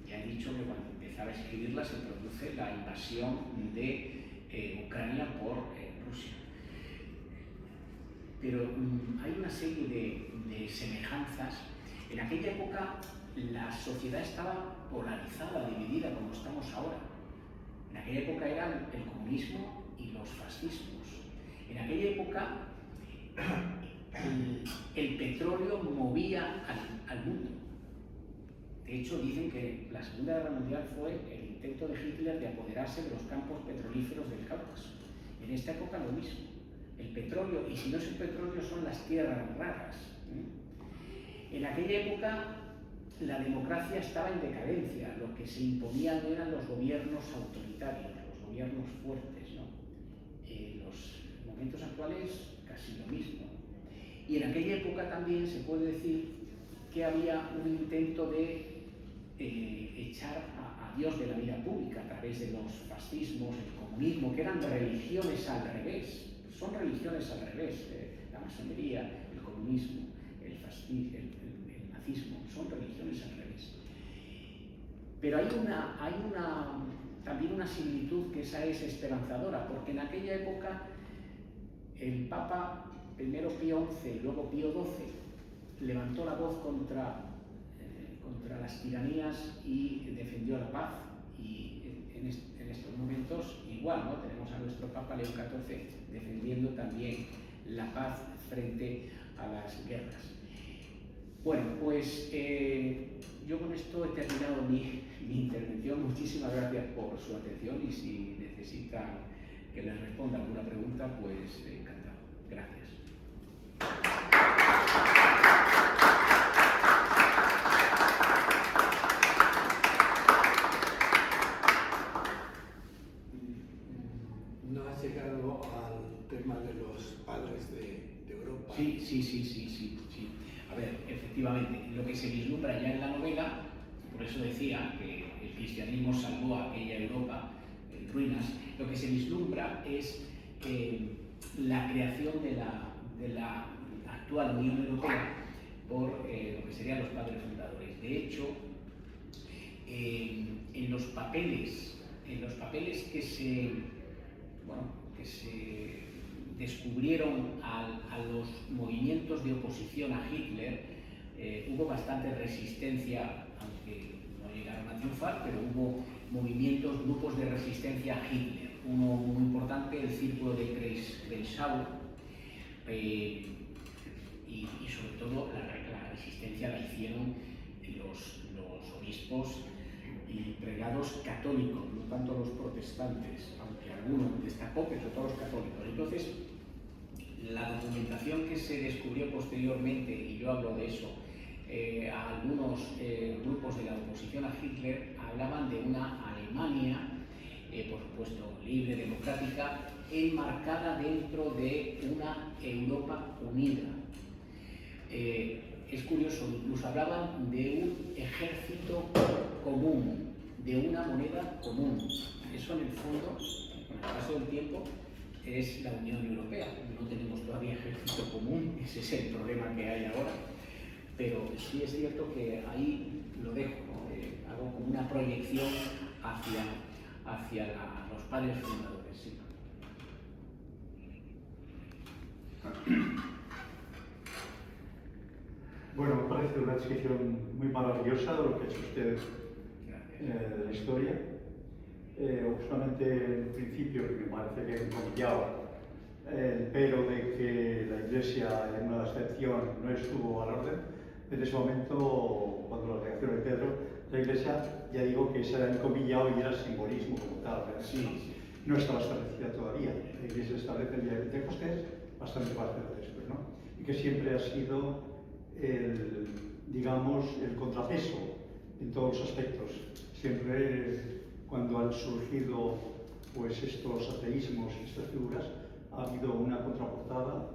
ya he dicho que cuando empezaba a escribirla se produce la invasión de Ucrania por Rusia. Pero hay una serie de semejanzas. En aquella época la sociedad estaba polarizada, dividida, como estamos ahora. En aquella época eran el comunismo y los fascismos. En aquella época el petróleo movía al mundo. De hecho, dicen que la Segunda Guerra Mundial fue el intento de Hitler de apoderarse de los campos petrolíferos del Cáucaso. En esta época lo mismo. El petróleo, y si no es el petróleo, son las tierras raras. En aquella época la democracia estaba en decadencia, lo que se imponía no eran los gobiernos autoritarios, los gobiernos fuertes, ¿no? En los momentos actuales casi lo mismo. Y en aquella época también se puede decir que había un intento de echar a Dios de la vida pública a través de los fascismos, el comunismo, que eran religiones al revés, son religiones al revés, la masonería, el comunismo, el fascismo, el nazismo, son religiones al revés. Pero hay también una similitud que esa es esperanzadora, porque en aquella época el Papa, primero Pío XI y luego Pío XII, levantó la voz contra las tiranías y defendió la paz. Y en estos momentos igual, ¿no? Tenemos a nuestro Papa León XIV defendiendo también la paz frente a las guerras. Bueno, pues yo con esto he terminado mi intervención. Muchísimas gracias por su atención y si necesitan que les responda alguna pregunta, pues encantado. Gracias. No has llegado al tema de los padres de Europa. Sí. A ver, efectivamente, lo que se vislumbra ya en la novela, por eso decía que el cristianismo salvó a aquella Europa en ruinas, lo que se vislumbra es la creación de la actual Unión Europea por lo que serían los padres fundadores. De hecho, en los papeles que se descubrieron a los movimientos de oposición a Hitler, hubo bastante resistencia, aunque no llegaron a triunfar, pero hubo grupos de resistencia a Hitler. Uno muy importante, el Círculo de Kreisau, y sobre todo la resistencia la hicieron los obispos y pregados católicos, no tanto los protestantes, aunque alguno destacó, pero sobre todo los católicos. Entonces, la documentación que se descubrió posteriormente, y yo hablo de eso, a algunos grupos de la oposición a Hitler hablaban de una Alemania, por supuesto, libre, democrática, enmarcada dentro de una Europa unida. Es curioso, incluso hablaban de un ejército común, de una moneda común. Eso en el fondo, con el paso del tiempo, es la Unión Europea. No tenemos todavía ejército común, ese es el problema que hay ahora, pero sí es cierto que ahí lo dejo, ¿no? Hago como una proyección hacia los padres fundadores. Sí. Bueno, me parece una descripción muy maravillosa de lo que ha hecho usted de la historia. Justamente en principio, que me parece que he encomillado el pero de que la Iglesia en una excepción no estuvo al orden. En ese momento, cuando la reacción de Pedro, la Iglesia, ya digo que se ha encomillado y era el simbolismo como tal. Sí. No estaba establecida todavía. La Iglesia establece el día de Pentecostés, bastante más después, ¿no? Y que siempre ha sido el contrapeso en todos los aspectos. Siempre cuando han surgido pues estos ateísmos, estas figuras, ha habido una contraportada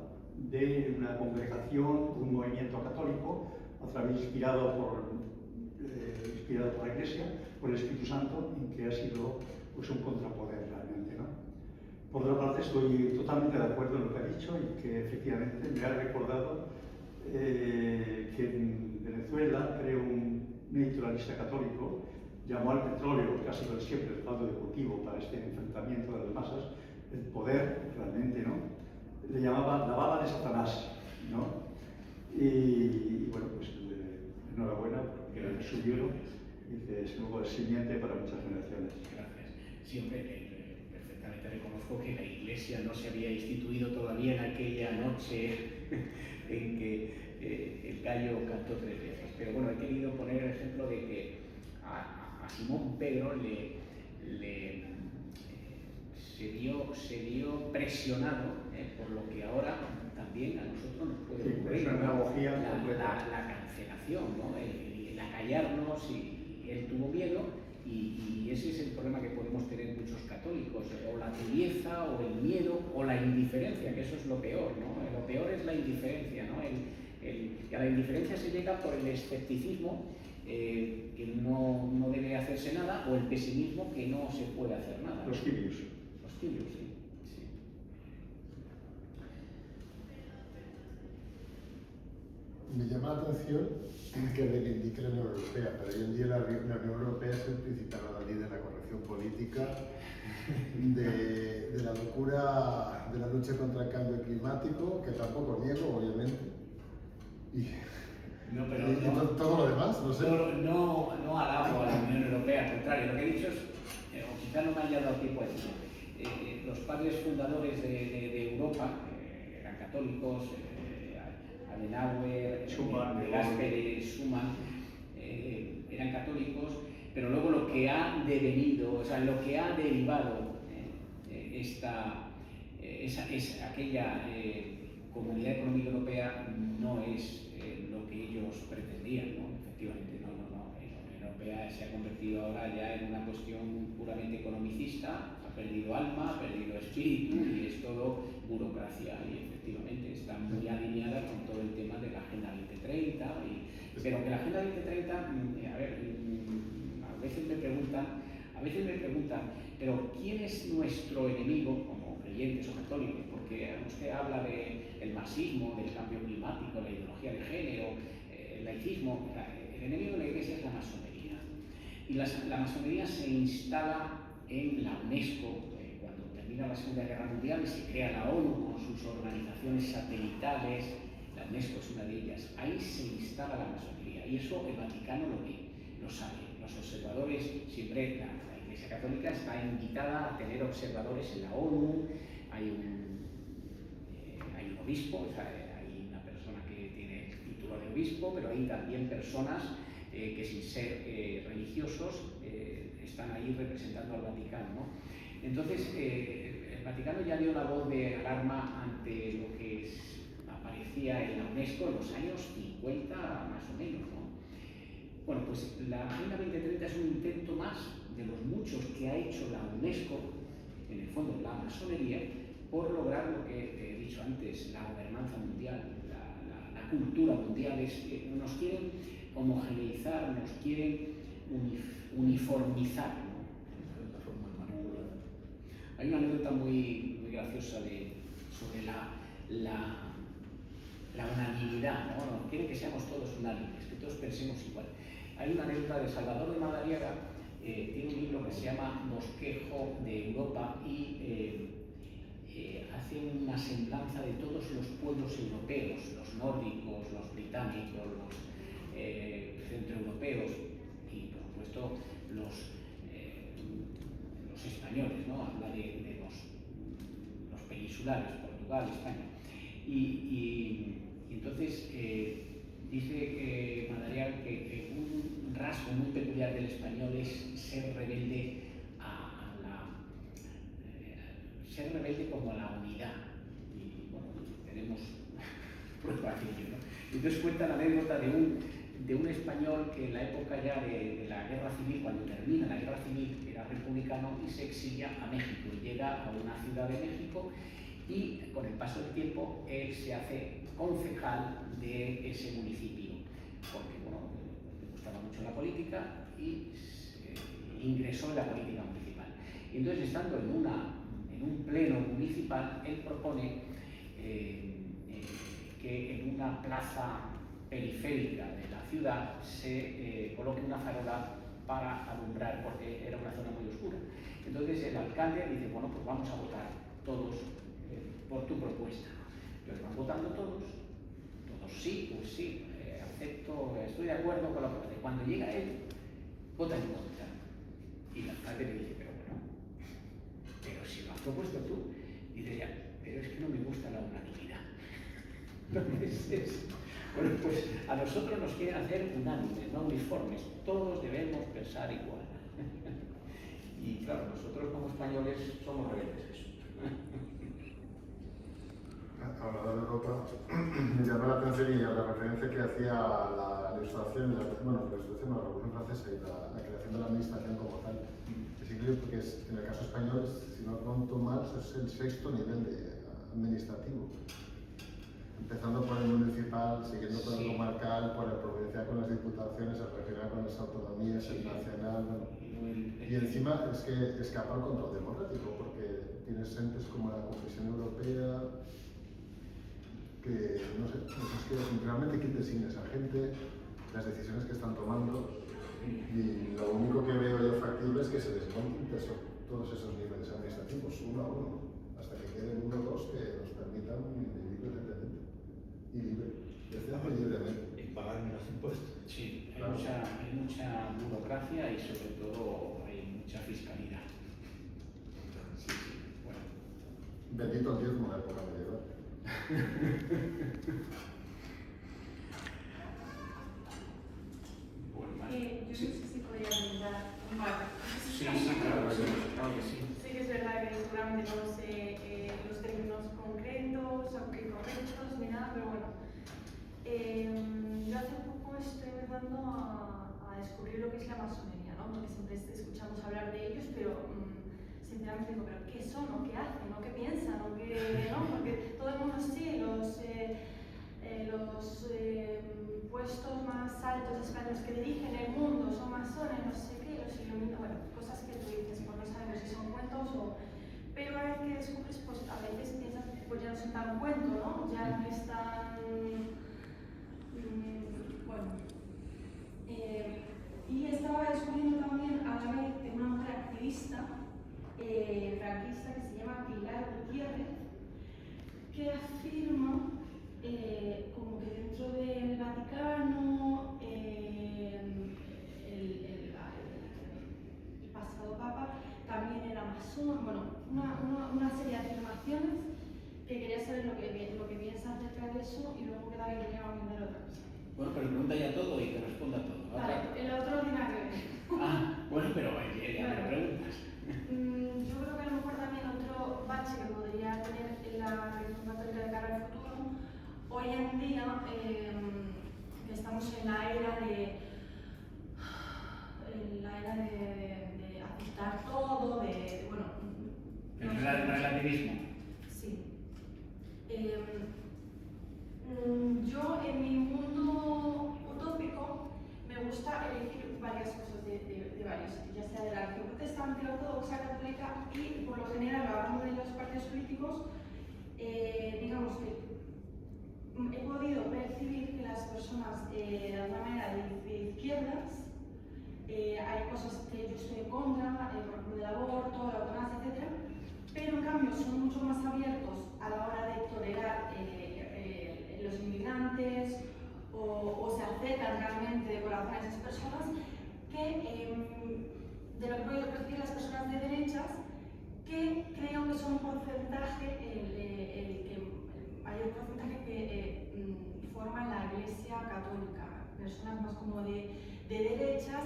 de una congregación, un movimiento católico, inspirado por la Iglesia, por el Espíritu Santo, en que ha sido pues un contrapoder realmente, ¿no? Por otra parte, estoy totalmente de acuerdo en lo que ha dicho y que efectivamente me ha recordado que en Venezuela creó un naturalista católico, llamó al petróleo, que ha sido siempre el caldo de cultivo para este enfrentamiento de las masas, el poder realmente, ¿no? Le llamaba la bala de Satanás, ¿no? Y bueno, pues enhorabuena, porque su libro es luego simiente para muchas generaciones. Gracias. Siempre perfectamente reconozco que la Iglesia no se había instituido todavía en aquella noche en que el gallo cantó 3 veces. Pero bueno, he querido poner el ejemplo de que a Simón Pedro se vio presionado por lo que ahora también a nosotros nos puede ocurrir, la cancelación, ¿no? El acallarnos, y él tuvo miedo, y ese es el problema que podemos tener muchos católicos, o la tibieza, o el miedo, o la indiferencia, que eso es lo peor, ¿no? Lo peor es la indiferencia, ¿no? Y a la indiferencia se llega por el escepticismo, que no debe hacerse nada, o el pesimismo, que no se puede hacer nada. Los tibios. Los tibios, sí. Me llama la atención que reivindique la Unión Europea, pero hoy en día la Unión Europea es el principal adalid de la corrección política, de la locura de la lucha contra el cambio climático, que tampoco niego, obviamente. Todo lo demás, no sé. No alabo a la Unión Europea, al contrario, lo que he dicho es, o quizá no me haya dado tiempo a decirlo, los padres fundadores de Europa eran católicos, Adenauer, Gasperi, Schuman, eran católicos, pero luego lo que ha devenido, o sea, lo que ha derivado aquella Comunidad Económica Europea no es lo que ellos pretendían, ¿no? Efectivamente, no. La Unión Europea se ha convertido ahora ya en una cuestión puramente economicista, ha perdido alma, ha perdido espíritu y es todo burocracia. Y efectivamente está muy alineada con todo el tema de la Agenda 2030. Pero que la Agenda 2030, a veces me preguntan, pero ¿quién es nuestro enemigo como creyentes o católicos? Porque usted habla del marxismo, del cambio climático, la ideología de género, el laicismo. El enemigo de la Iglesia es la masonería. Y la masonería se instala en la UNESCO cuando termina la Segunda Guerra Mundial y se crea la ONU con sus organizaciones satelitales. La UNESCO es una de ellas. Ahí se instala la masonería y eso el Vaticano lo ve, lo sabe. Los observadores, siempre la Iglesia Católica está invitada a tener observadores en la ONU. Hay un obispo, hay una persona que tiene el título de obispo, pero hay también personas que sin ser religiosos están ahí representando al Vaticano, ¿no? Entonces, el Vaticano ya dio la voz de alarma ante lo que aparecía en la UNESCO en los años 50 más o menos, ¿no? Bueno, pues la Agenda 2030 es un intento más de los muchos que ha hecho la UNESCO, en el fondo la masonería, por lograr lo que he dicho antes, la gobernanza mundial, la cultura mundial. Nos quieren homogeneizar, nos quieren uniformizar, ¿no? Hay una anécdota muy graciosa sobre la unanimidad, ¿no? Quieren que seamos todos unánimes, que todos pensemos igual. Hay una anécdota de Salvador de Madariaga, tiene un libro que se llama Bosquejo de Europa y hace una semblanza de todos los pueblos europeos, los nórdicos, los británicos, los centroeuropeos y, por supuesto, los españoles, ¿no? Habla de los peninsulares, Portugal, España. Y entonces dice Madariaga que un rasgo muy peculiar del español es ser rebelde ser rebelde como a la unidad. Y bueno, tenemos prueba de ello, ¿no? Entonces cuenta la anécdota de un español que en la época ya de la guerra civil, cuando termina la guerra civil, era republicano y se exilia a México y llega a una ciudad de México y con el paso del tiempo él se hace concejal de ese municipio porque bueno, le gustaba mucho la política y ingresó en la política municipal. Y entonces estando en un pleno municipal, él propone que en una plaza periférica de la ciudad se coloque una farola para alumbrar, porque era una zona muy oscura. Entonces el alcalde dice, bueno, pues vamos a votar todos por tu propuesta. Entonces van votando todos sí, pues sí, acepto, estoy de acuerdo con la propuesta. Cuando llega él, vota en contra. Y el alcalde le dice, pero si lo has propuesto tú, dice ya, pero es que no me gusta la unanimidad. Entonces, bueno, pues a nosotros nos quieren hacer unánimes, no uniformes, todos debemos pensar igual. Y claro, nosotros como españoles somos rebeldes eso. Hablando de Europa, me llama la atención y a la referencia que hacía a la ilustración, la Revolución Francesa y la creación de la administración como tal. Es increíble porque en el caso español, si no conto mal, es el sexto nivel administrativo. Empezando por el municipal, siguiendo por el comarcal, por la provincial con las diputaciones, el regional con las autonomías, el nacional. Bueno. Y encima es que escapa al control democrático, porque tienes entes como la Comisión Europea, que no sé, es que realmente quién designa esa gente, las decisiones que están tomando, y lo único que veo yo factible es que se desmonten todos esos niveles administrativos, uno a uno, hasta que queden uno o dos que nos permitan vivir independiente y libre, libremente. Y pagar menos impuestos. Sí, Claro. hay mucha burocracia y sobre todo hay mucha fiscalidad. Sí, bueno. Bendito el diezmo de la época medieval. Bueno, Yo no sé si podría brindar un mapa. sí, claro. claro que sí. Sí que es verdad que seguramente no sé los términos concretos, aunque correctos, ni nada, pero bueno. Yo hace poco estoy empezando a descubrir lo que es la masonería, ¿no? Porque siempre escuchamos hablar de ellos, pero sinceramente digo, ¿pero qué son? ¿O qué hacen? ¿O qué piensan? ¿O qué, no? Porque todo el mundo sí, los puestos más altos españoles que dirigen el mundo son masones, no sé qué, los iluminan, bueno, cosas que tú dices, pues no sabemos si son cuentos o... Pero a vez que descubres, pues a veces piensas que pues ya no son tan cuento, ¿no? Ya no es tan... bueno. Y estaba descubriendo también a la vez de una mujer activista franquista que se llama Pilar Gutiérrez, que afirma como que dentro del Vaticano el pasado papa también era masón, bueno, una serie de afirmaciones que quería saber lo que piensas acerca de eso y luego queda bien que a mandar otra cosa. Bueno, pero pregunta ya todo y te responda todo. Vale, el otro no tiene nada que ver. Bueno, pero ya me preguntas. Yo creo que a lo mejor también otro bache que podría tener la religión católica de cara al futuro, hoy en día que estamos en la era de aceptar todo, de bueno... El relativismo. Sí. Yo en mi mundo utópico me gusta elegir varias cosas de varios sitios, ya sea de la religión protestante, ortodoxa, católica y por lo general, hablando de los partidos políticos, digamos que he podido percibir que las personas de alguna manera de izquierdas hay cosas que yo estoy en contra, por ejemplo del aborto, la eutanasia, etc. Pero en cambio son mucho más abiertos a la hora de tolerar los inmigrantes o se acercan realmente de corazón a esas personas que de lo que puedo percibir las personas de derechas que creo que son un porcentaje, el mayor porcentaje que forma la Iglesia Católica, personas más como de derechas,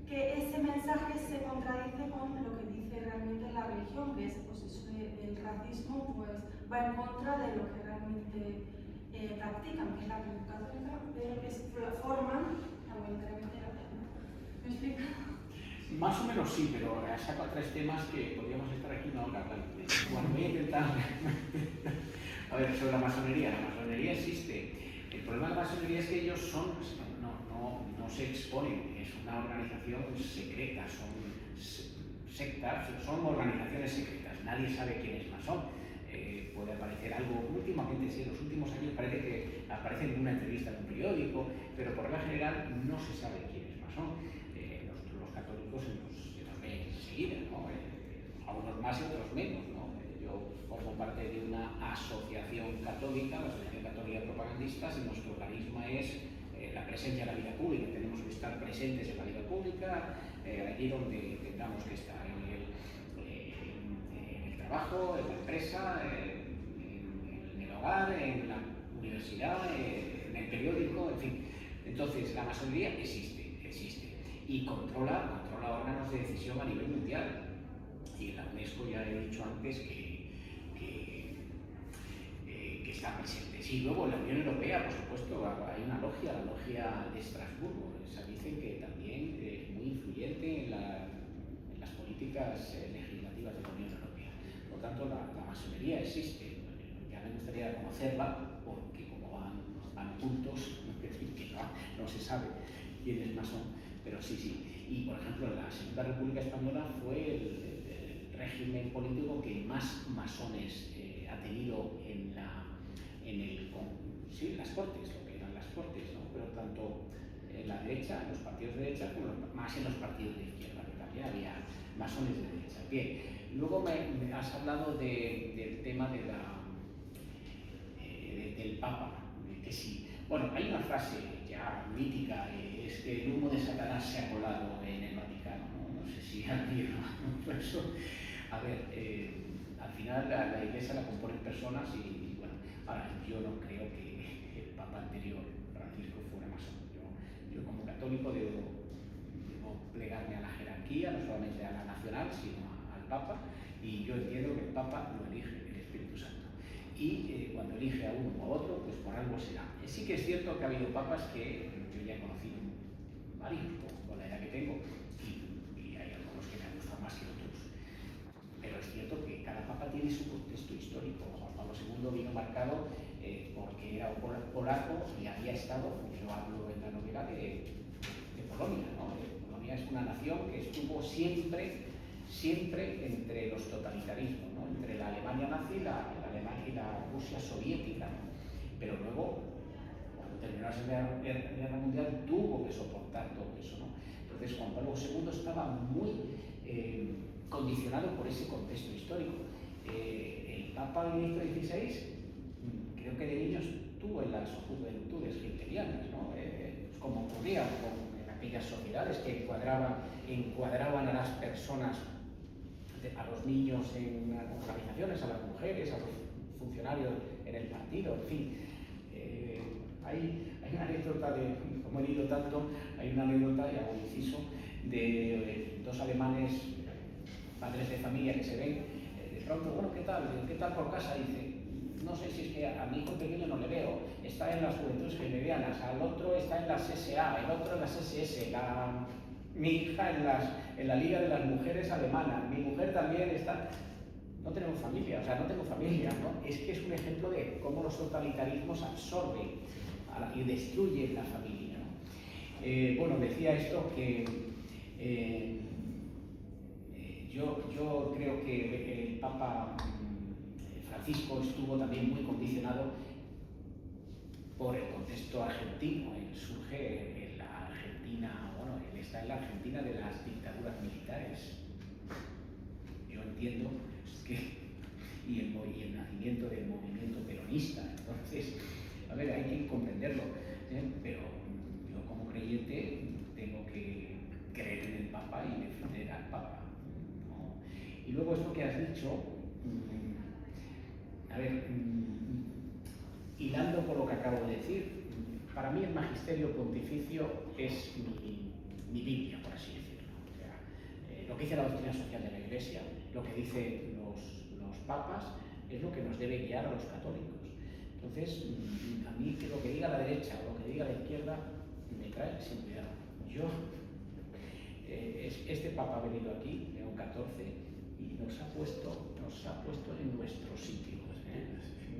que ese mensaje se contradice con lo que dice realmente la religión, que es pues eso del racismo, pues va en contra de lo que realmente practican, que es la religión católica, pero que forman la voluntariamente la pena. ¿Me explico? Más o menos sí, pero saco tres temas que podríamos estar aquí una hora hablando. Bueno, voy a intentar... A ver, sobre la masonería. La masonería existe. El problema de la masonería es que ellos no se exponen. Es una organización secreta, son sectas, son organizaciones secretas. Nadie sabe quién es masón. Puede aparecer algo, últimamente, sí, en los últimos años parece que aparece en una entrevista en un periódico, pero por regla general no se sabe quién es masón. Los católicos se nos ven enseguida, ¿no? A unos más y otros menos, ¿no? Yo formo parte de una asociación católica, la Asociación Católica de Propagandistas, y nuestro carisma es la presencia en la vida pública. Tenemos que estar presentes en la vida pública, allí donde tengamos que estar, en el trabajo, en la empresa, en el hogar, en la universidad, en el periódico, en fin. Entonces, la masonería existe y controla órganos de decisión a nivel mundial. Y la UNESCO ya he dicho antes que está presente. Sí, luego en la Unión Europea, por supuesto, hay una logia, la logia de Estrasburgo. Esa dicen que también es muy influyente en las políticas legislativas de la Unión Europea. Por lo tanto, la masonería existe. Ya me gustaría conocerla, porque como van juntos, es decir, que no se sabe quién es masón, pero sí. Y, por ejemplo, la Segunda República Española fue el régimen político que más masones ha tenido en las Cortes, lo que eran las Cortes, ¿no? Pero tanto en la derecha, en los partidos de derecha, como más en los partidos de izquierda, que también había masones de derecha. Bien, luego me has hablado del tema del Papa, que sí. Bueno, hay una frase ya mítica, es que el humo de Satanás se ha colado en el Vaticano, no sé si alguien por eso. A ver, al final la Iglesia la componen personas y bueno, ahora yo no creo que el Papa anterior, Francisco, fuera masón. Yo como católico debo plegarme a la jerarquía, no solamente a la nacional, sino al Papa, y yo entiendo que el Papa lo elige el Espíritu Santo. Y cuando elige a uno o a otro, pues por algo será. Sí que es cierto que ha habido papas que yo ya he conocido varios, con la edad que tengo, y hay algunos que me han gustado más que otros. Pero es cierto que cada papa tiene su contexto histórico. Juan Pablo II vino marcado porque era polaco y había estado, yo hablo en la novela de Polonia, ¿no? Polonia es una nación que estuvo siempre entre los totalitarismos, ¿no? Entre la Alemania nazi y la Rusia soviética, ¿no? Pero luego, cuando terminó la Segunda Guerra Mundial, tuvo que soportar todo eso, ¿no? Entonces Juan Pablo II estaba muy condicionado por ese contexto histórico. El Papa Benedicto XVI, creo que de niño estuvo en las juventudes hitlerianas, ¿no? Como ocurría en aquellas sociedades que encuadraban a las personas, a los niños en las organizaciones, a las mujeres, a los funcionarios en el partido, en fin. Hay una anécdota como he leído tanto, hay una anécdota, y hago un inciso, de dos alemanes, padres de familia que se ven, de pronto, bueno, ¿qué tal por casa? Y dice, no sé si es que a mi hijo pequeño no le veo, está en las juventudes hitlerianas, al otro está en las SA, el otro en las SS, mi hija en la Liga de las Mujeres Alemanas, mi mujer también está... No tenemos familia, no tengo familia, ¿no? Es que es un ejemplo de cómo los totalitarismos absorben y destruyen la familia, ¿no? Bueno, decía esto que yo creo que el Papa Francisco estuvo también muy condicionado por el contexto argentino. Él surge en la Argentina, bueno, él está en la Argentina de las dictaduras militares. Yo entiendo y el nacimiento del movimiento peronista. Entonces, a ver, hay que comprenderlo, pero yo como creyente tengo que creer en el Papa y defender al Papa, ¿no? Y luego esto que has dicho, a ver, hilando con lo que acabo de decir, para mí el magisterio pontificio es mi Biblia, por así decirlo. O sea, lo que dice la doctrina social de la Iglesia, lo que dicen los papas, es lo que nos debe guiar a los católicos. Entonces, a mí que lo que diga la derecha o lo que diga la izquierda me trae sin cuidado. Este Papa ha venido aquí, León XIV, y nos ha puesto en nuestro sitio.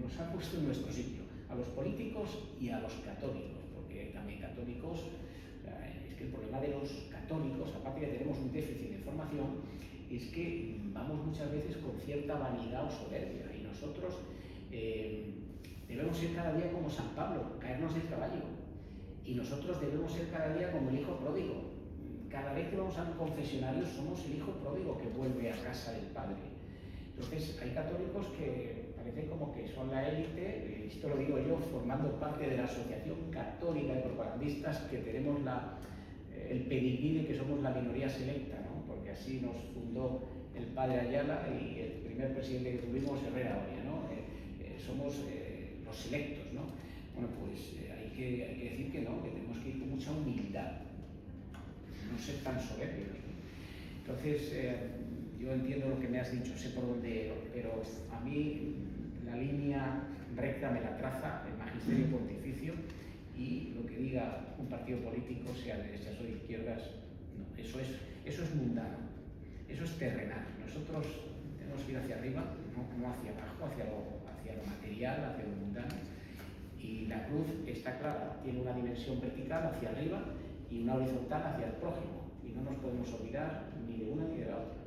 Nos ha puesto en nuestro sitio, a los políticos y a los católicos, porque hay también católicos. Es que el problema de los católicos, aparte de que tenemos un déficit de formación, es que vamos muchas veces con cierta vanidad o soberbia, y nosotros debemos ser cada día como San Pablo, caernos del caballo, y nosotros debemos ser cada día como el hijo pródigo. Cada vez que vamos a un confesionario somos el hijo pródigo que vuelve a casa del Padre. Entonces hay católicos que parece como que son la élite, esto lo digo yo formando parte de la Asociación Católica de Propagandistas, que tenemos el pedigrí de que somos la minoría selecta, ¿no? Porque así nos fundó el padre Ayala y el primer presidente que tuvimos, Herrera Oria, ¿no? Somos los selectos, ¿no? Bueno, pues hay que decir que no, que tenemos que ir con mucha humildad, no ser tan soberbios, ¿no? Entonces, yo entiendo lo que me has dicho, sé por dónde, pero a mí la línea recta me la traza el magisterio pontificio, y lo que diga un partido político, sea de derechas o de izquierdas, no, eso es mundano, eso es terrenal. Nosotros tenemos que ir hacia arriba, no hacia abajo, hacia lo material, hacia lo mundano, y la cruz está clara, tiene una dimensión vertical hacia arriba y una horizontal hacia el prójimo, y no nos podemos olvidar ni de una ni de la otra.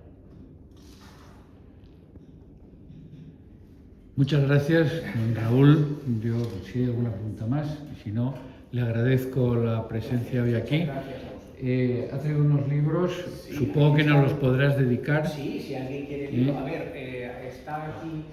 Muchas gracias, don Raúl. Yo si hay alguna pregunta más, y si no, le agradezco la presencia hoy aquí. Ha traído unos libros, sí, supongo que nos los podrás dedicar. Sí, si alguien quiere leerlo. A ver, está aquí